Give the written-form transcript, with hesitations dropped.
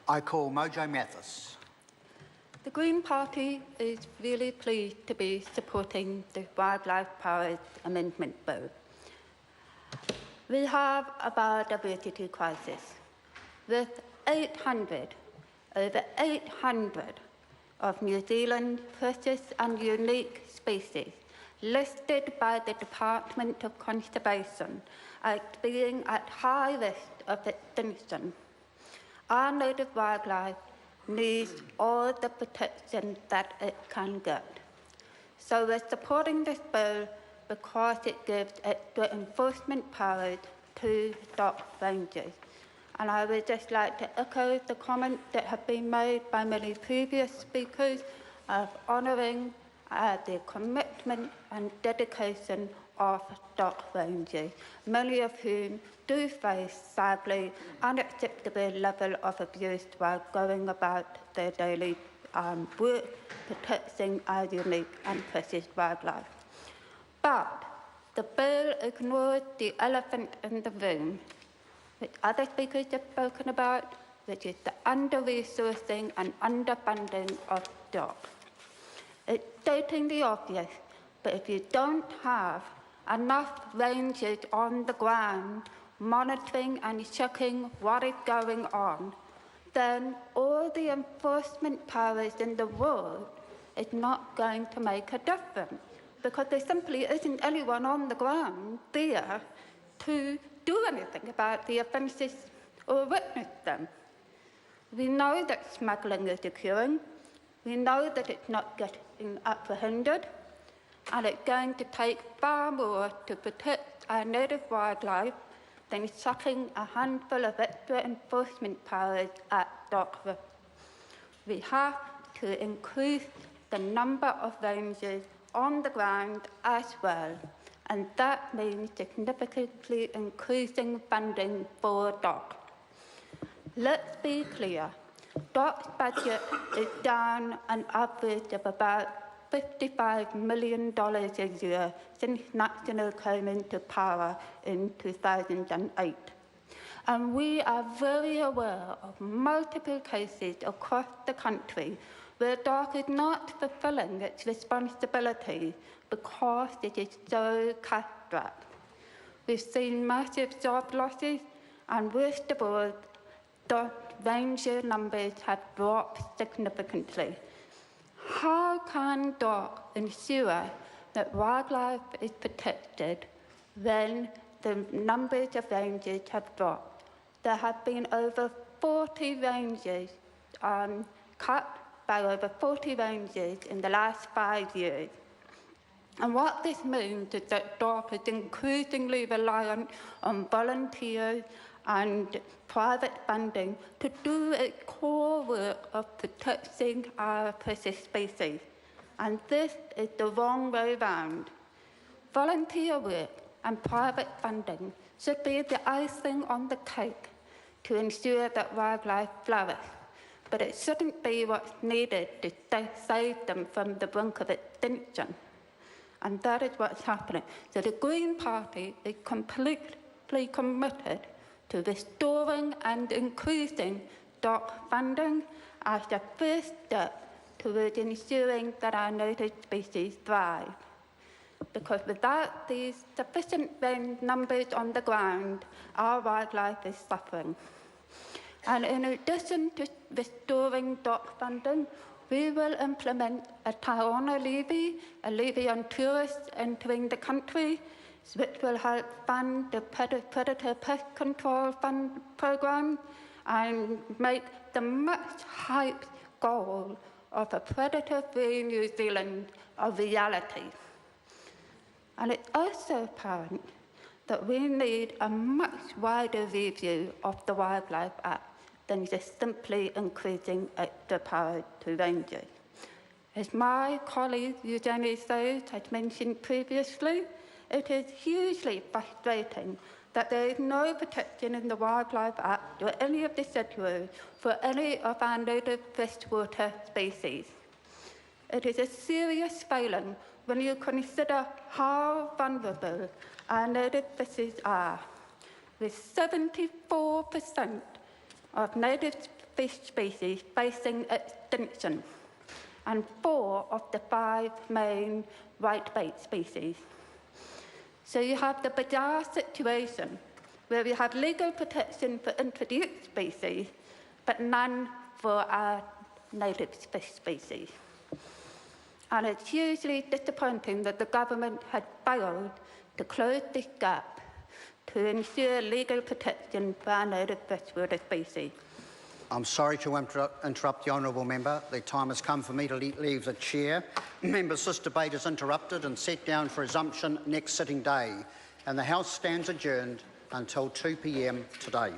I call Mojo Mathis. The Green Party is really pleased to be supporting the Wildlife Powers Amendment Bill. We have a biodiversity crisis with over 800 of New Zealand's precious and unique species listed by the Department of Conservation as being at high risk of extinction. Our native wildlife needs all the protection that it can get. So we're supporting this bill because it gives extra enforcement powers to stock rangers. And I would just like to echo the comments that have been made by many previous speakers of honouring the commitment and dedication of stock rangers, many of whom do face, sadly, unacceptable level of abuse while going about their daily work protecting our unique and precious wildlife. But the bill ignores the elephant in the room, which other speakers have spoken about, which is the under-resourcing and underfunding of stock. It's stating the obvious, but if you don't have enough rangers on the ground monitoring and checking what is going on, then all the enforcement powers in the world is not going to make a difference, because there simply isn't anyone on the ground there to do anything about the offences or witness them. We know that smuggling is occurring. We know that it's not getting apprehended, and it's going to take far more to protect our native wildlife than sucking a handful of extra enforcement powers at stock. We have to increase the number of rangers on the ground as well, and that means significantly increasing funding for DOC. Let's be clear, DOC's budget is down an average of about $55 million a year since National came into power in 2008. And we are very aware of multiple cases across the country where DOC is not fulfilling its responsibility because it is so cash-strapped. We've seen massive job losses, and worst of all, DOC ranger numbers have dropped significantly. How can DOC ensure that wildlife is protected when the numbers of rangers have dropped? There have been over 40 rangers cut by over 40 rangers in the last 5 years. And what this means is that DOC is increasingly reliant on volunteers and private funding to do its core work of protecting our precious species. And this is the wrong way round. Volunteer work and private funding should be the icing on the cake to ensure that wildlife flourish, but it shouldn't be what's needed to save them from the brink of extinction. And that is what's happening. So the Green Party is completely committed to restoring and increasing DOC funding as the first step towards ensuring that our native species thrive. Because without these sufficient numbers on the ground, our wildlife is suffering. And in addition to restoring DOC funding, we will implement a Taona levy, a levy on tourists entering the country, which will help fund the predator pest control program and make the much-hyped goal of a predator-free New Zealand a reality. And it's also apparent that we need a much wider review of the Wildlife Act than just simply increasing extra power to rangers. As my colleague Eugenie Sage had mentioned previously, it is hugely frustrating that there is no protection in the Wildlife Act or any of the schedules for any of our native freshwater species. It is a serious failing when you consider how vulnerable our native fishes are, with 74% of native fish species facing extinction and 4 of the 5 main whitebait species. So you have the bizarre situation where we have legal protection for introduced species, but none for our native fish species. And it's hugely disappointing that the government had failed to close this gap to ensure legal protection for our native freshwater species. I'm sorry to interrupt the honourable member. The time has come for me to leave the chair. Members, this debate is interrupted and set down for resumption next sitting day, and the House stands adjourned until 2 p.m. today.